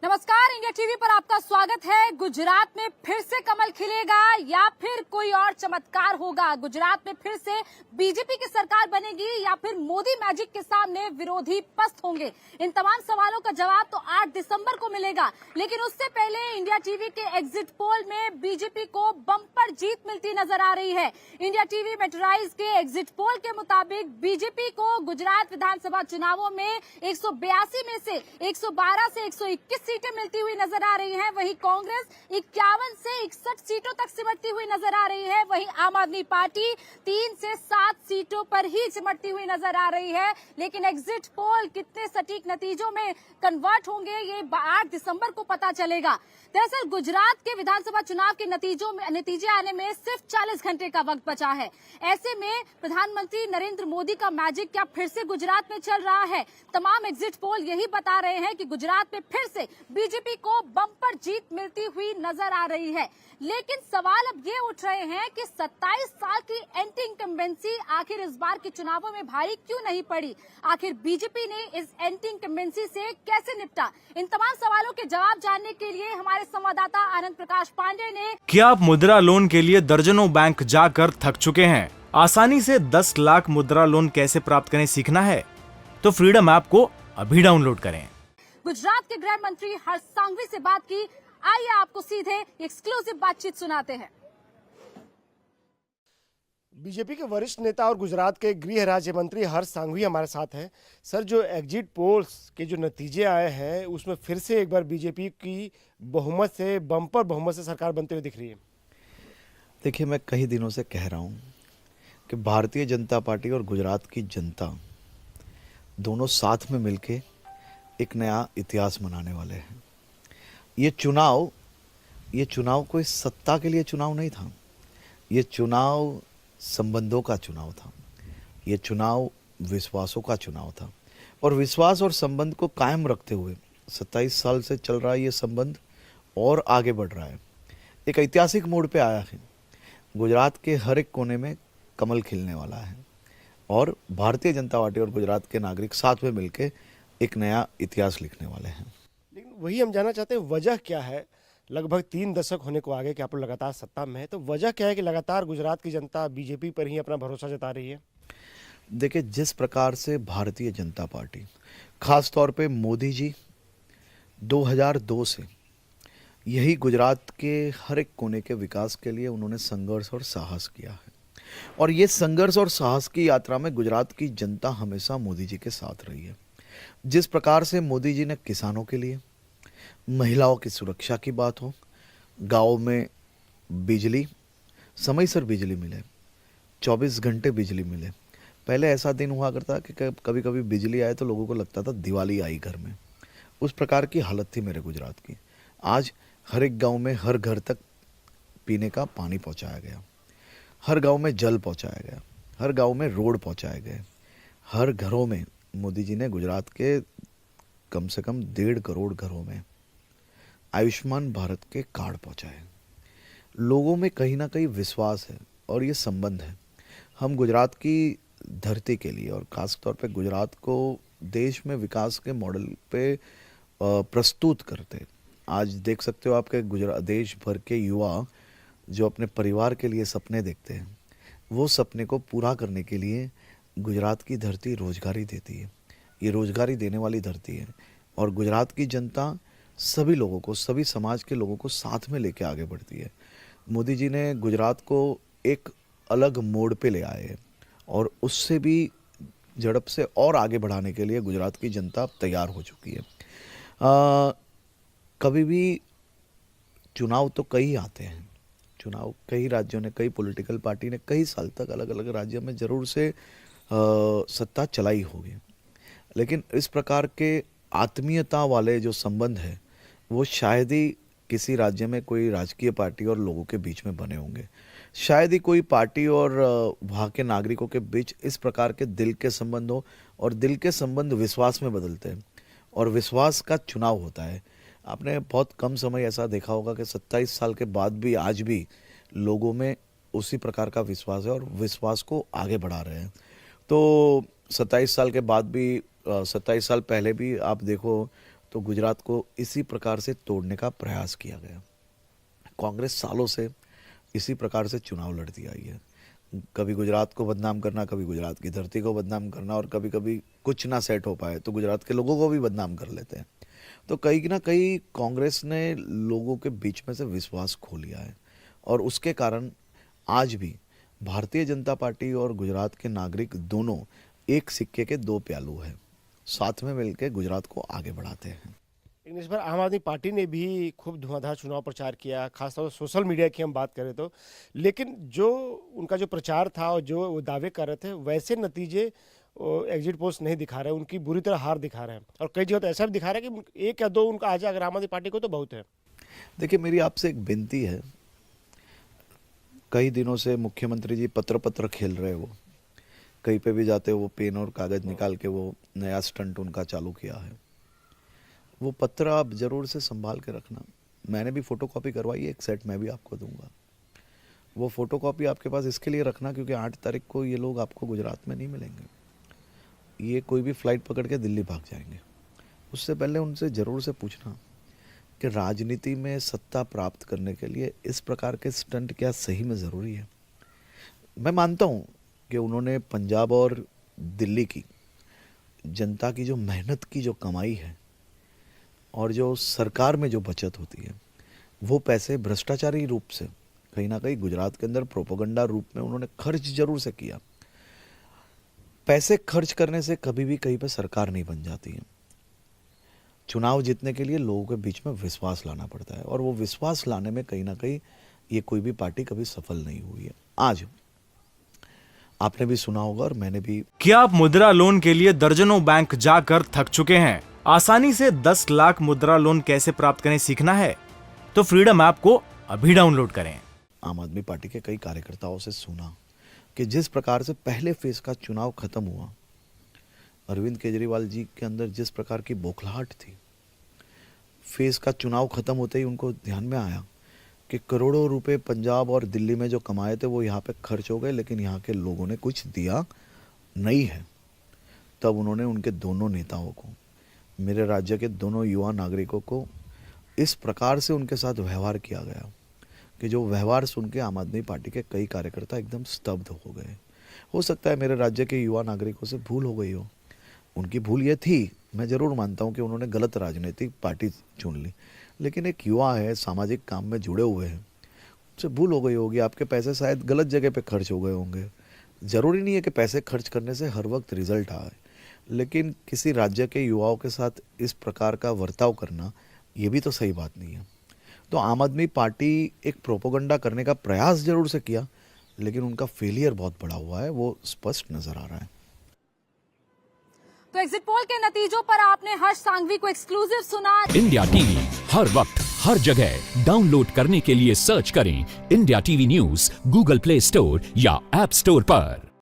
नमस्कार, India TV पर आपका स्वागत है। गुजरात में फिर से कमल खिलेगा या फिर कोई और चमत्कार होगा? गुजरात में फिर से बीजेपी की सरकार बनेगी या फिर मोदी मैजिक के सामने विरोधी पस्त होंगे? इन तमाम सवालों का जवाब तो 8 दिसंबर को मिलेगा, लेकिन उससे पहले इंडिया टीवी के एग्जिट पोल में बीजेपी को बम्पर जीत मिलती नजर आ रही है। इंडिया टीवी मेट्राइज के एग्जिट पोल के मुताबिक बीजेपी को गुजरात विधानसभा चुनावों में 182 में से 112 से 121 सीटें मिलती हुई नजर आ रही हैं। वहीं कांग्रेस 51 से 61 सीटों तक सिमटती हुई नजर आ रही है। वहीं आम आदमी पार्टी 3 से 7 सीटों पर ही सिमटती हुई नजर आ रही है। लेकिन एग्जिट पोल कितने सटीक नतीजों में कन्वर्ट होंगे, ये 8 दिसंबर को पता चलेगा। दरअसल गुजरात के विधानसभा चुनाव के नतीजे आने में सिर्फ 40 घंटे का वक्त बचा है। ऐसे में प्रधानमंत्री नरेंद्र मोदी का मैजिक क्या फिर से गुजरात में चल रहा है? तमाम एग्जिट पोल यही बता रहे हैं कि गुजरात में फिर से बीजेपी को बम्पर जीत मिलती हुई नजर आ रही है। लेकिन सवाल अब ये उठ रहे हैं कि 27 साल की एंटी इंकम्बेंसी आखिर इस बार के चुनावों में भारी क्यों नहीं पड़ी? आखिर बीजेपी ने इस एंटी इंकम्बेंसी से कैसे निपटा? इन तमाम सवालों के जवाब जानने के लिए हमारे संवाददाता आनंद प्रकाश पांडे ने। क्या आप मुद्रा लोन के लिए दर्जनों बैंक जाकर थक चुके हैं? आसानी से 10 लाख मुद्रा लोन कैसे प्राप्त करें सीखना है तो फ्रीडम ऐप को अभी डाउनलोड करें। गुजरात के गृह मंत्री हर्ष सांघवी से बात की। आइए आपको सीधे एक्सक्लूसिव बातचीत सुनाते हैं। बीजेपी के वरिष्ठ नेता और गुजरात के गृह राज्य मंत्री हर्ष सांघवी हमारे साथ हैं। सर, जो एग्जिट पोल्स के जो नतीजे आए हैं उसमें फिर से एक बार बीजेपी की बहुमत से, बम्पर बहुमत से सरकार बनते हुए दिख रही है। देखिए, मैं कई दिनों से कह रहा हूँ कि भारतीय जनता पार्टी और गुजरात की जनता दोनों साथ में मिलके एक नया इतिहास बनाने वाले हैं। ये चुनाव कोई सत्ता के लिए चुनाव नहीं था। ये चुनाव संबंधों का चुनाव था। ये चुनाव विश्वासों का चुनाव था और विश्वास और संबंध को कायम रखते हुए 27 साल से चल रहा ये संबंध और आगे बढ़ रहा है। एक ऐतिहासिक मोड़ पे आया है। गुजरात के हर एक कोने में कमल खिलने वाला है और भारतीय जनता पार्टी और गुजरात के नागरिक साथ में मिलकर एक नया इतिहास लिखने वाले हैं। लेकिन वही हम जानना चाहते हैं, वजह क्या है? लगभग 3 दशक होने को आगे कि आप लोग लगातार सत्ता में है, तो वजह क्या है कि लगातार गुजरात की जनता बीजेपी पर ही अपना भरोसा जता रही है? देखिए, जिस प्रकार से भारतीय जनता पार्टी, खास तौर पे मोदी जी 2002 से यही गुजरात के हर एक कोने के विकास के लिए उन्होंने संघर्ष और साहस किया है और ये संघर्ष और साहस की यात्रा में गुजरात की जनता हमेशा मोदी जी के साथ रही है। जिस प्रकार से मोदी जी ने किसानों के लिए, महिलाओं की सुरक्षा की बात हो, गाँव में बिजली, समय से बिजली मिले, 24 घंटे बिजली मिले। पहले ऐसा दिन हुआ करता कि कभी कभी बिजली आए तो लोगों को लगता था दिवाली आई घर में। उस प्रकार की हालत थी मेरे गुजरात की। आज हर एक गांव में, हर घर तक पीने का पानी पहुंचाया गया, हर गांव में जल पहुंचाया गया, हर गांव में रोड पहुंचाए गए, हर घरों में मोदी जी ने गुजरात के कम से कम 1.5 करोड़ घरों में आयुष्मान भारत के कार्ड पहुंचाए। लोगों में कहीं ना कहीं विश्वास है और ये संबंध है। हम गुजरात की धरती के लिए और खास तौर पे गुजरात को देश में विकास के मॉडल पे प्रस्तुत करते। आज देख सकते हो आपके गुजरात देश भर के युवा जो अपने परिवार के लिए सपने देखते हैं, वो सपने को पूरा करने के लिए गुजरात की धरती रोजगारी देती है। ये रोजगारी देने वाली धरती है और गुजरात की जनता सभी लोगों को, सभी समाज के लोगों को साथ में लेके आगे बढ़ती है। मोदी जी ने गुजरात को एक अलग मोड़ पे ले आए हैं और उससे भी झड़प से और आगे बढ़ाने के लिए गुजरात की जनता तैयार हो चुकी है। कभी भी चुनाव तो कई आते हैं, चुनाव कई राज्यों ने, कई पॉलिटिकल पार्टी ने कई साल तक अलग अलग राज्यों में ज़रूर से सत्ता चलाई होगी, लेकिन इस प्रकार के आत्मीयता वाले जो संबंध है वो शायद ही किसी राज्य में कोई राजकीय पार्टी और लोगों के बीच में बने होंगे। शायद ही कोई पार्टी और वहाँ के नागरिकों के बीच इस प्रकार के दिल के संबंध हो और दिल के संबंध विश्वास में बदलते हैं और विश्वास का चुनाव होता है। आपने बहुत कम समय ऐसा देखा होगा कि 27 साल के बाद भी आज भी लोगों में उसी प्रकार का विश्वास है और विश्वास को आगे बढ़ा रहे हैं। तो 27 साल के बाद भी 27 साल पहले भी आप देखो तो गुजरात को इसी प्रकार से तोड़ने का प्रयास किया गया। कांग्रेस सालों से इसी प्रकार से चुनाव लड़ती आई है, कभी गुजरात को बदनाम करना, कभी गुजरात की धरती को बदनाम करना, और कभी कभी कुछ ना सेट हो पाए तो गुजरात के लोगों को भी बदनाम कर लेते हैं। तो कहीं ना कहीं कांग्रेस ने लोगों के बीच में से विश्वास खो लिया है, और उसके कारण आज भी भारतीय जनता पार्टी और गुजरात के नागरिक दोनों एक सिक्के के दो पहलू हैं, साथ में मिलकर गुजरात को आगे बढ़ाते हैं। लेकिन इस बार आम आदमी पार्टी ने भी खूब धुआंधार चुनाव प्रचार किया, खासतौर से सोशल मीडिया की हम बात करें तो। लेकिन जो उनका जो प्रचार था और जो वो दावे कर रहे थे, वैसे नतीजे एग्जिट पोल्स नहीं दिखा रहे, उनकी बुरी तरह हार दिखा रहे हैं। और कई जगह तो ऐसा भी दिखा रहे हैं कि 1 या 2 उनका आ जाए अगर आम आदमी पार्टी को तो बहुत है। देखिए, मेरी आपसे एक विनती है, कई दिनों से मुख्यमंत्री जी पत्र खेल रहे, वो कहीं पे भी जाते वो पेन और कागज निकाल के वो नया स्टंट उनका चालू किया है। वो पत्र आप जरूर से संभाल के रखना। मैंने भी फोटोकॉपी करवाई है, एक सेट मैं भी आपको दूंगा। वो फोटोकॉपी आपके पास इसके लिए रखना क्योंकि 8 तारीख को ये लोग आपको गुजरात में नहीं मिलेंगे, ये कोई भी फ्लाइट पकड़ के दिल्ली भाग जाएंगे। उससे पहले उनसे ज़रूर से पूछना कि राजनीति में सत्ता प्राप्त करने के लिए इस प्रकार के स्टंट क्या सही में ज़रूरी है। मैं मानता हूँ कि उन्होंने पंजाब और दिल्ली की जनता की जो मेहनत की जो कमाई है और जो सरकार में जो बचत होती है, वो पैसे भ्रष्टाचारी रूप से कहीं ना कहीं गुजरात के अंदर प्रोपेगेंडा रूप में उन्होंने खर्च जरूर से किया। पैसे खर्च करने से कभी भी कहीं पे सरकार नहीं बन जाती है। चुनाव जीतने के लिए लोगों के बीच में विश्वास लाना पड़ता है, और वो विश्वास लाने में कहीं ना कहीं ये कोई भी पार्टी कभी सफल नहीं हुई है। आज आपने भी सुना होगा और मैंने भी। क्या आप मुद्रा लोन के लिए दर्जनों बैंक जाकर थक चुके हैं? आसानी से 10 लाख मुद्रा लोन कैसे प्राप्त करें सीखना है? तो फ्रीडम ऐप को अभी डाउनलोड करें। आम आदमी पार्टी के कई कार्यकर्ताओं से सुना कि जिस प्रकार से पहले फेज का चुनाव खत्म हुआ, अरविंद केजरीवाल जी के अंदर जिस प्रकार की बौखलाहट थी, फेज का चुनाव खत्म होते ही उनको ध्यान में आया कि करोड़ों रुपए पंजाब और दिल्ली में जो कमाए थे वो यहाँ पे खर्च हो गए, लेकिन यहाँ के लोगों ने कुछ दिया नहीं है। तब उन्होंने उनके दोनों नेताओं को, मेरे राज्य के दोनों युवा नागरिकों को इस प्रकार से उनके साथ व्यवहार किया गया कि जो व्यवहार सुन के आम आदमी पार्टी के कई कार्यकर्ता एकदम स्तब्ध हो गए। हो सकता है मेरे राज्य के युवा नागरिकों से भूल हो गई हो, उनकी भूल ये थी, मैं ज़रूर मानता हूँ कि उन्होंने गलत राजनीतिक पार्टी चुन ली, लेकिन एक युवा है, सामाजिक काम में जुड़े हुए हैं, उनसे भूल हो गई होगी। आपके पैसे शायद गलत जगह पे खर्च हो गए होंगे। ज़रूरी नहीं है कि पैसे खर्च करने से हर वक्त रिजल्ट आए, लेकिन किसी राज्य के युवाओं के साथ इस प्रकार का बर्ताव करना ये भी तो सही बात नहीं है। तो आम आदमी पार्टी एक प्रोपेगेंडा करने का प्रयास जरूर से किया, लेकिन उनका फेलियर बहुत बड़ा हुआ है, वो स्पष्ट नजर आ रहा है। तो एग्जिट पोल के नतीजों पर आपने हर्ष सांघवी को एक्सक्लूसिव सुना। इंडिया टीवी हर वक्त हर जगह डाउनलोड करने के लिए सर्च करें India TV news Google play store या ऐप स्टोर पर।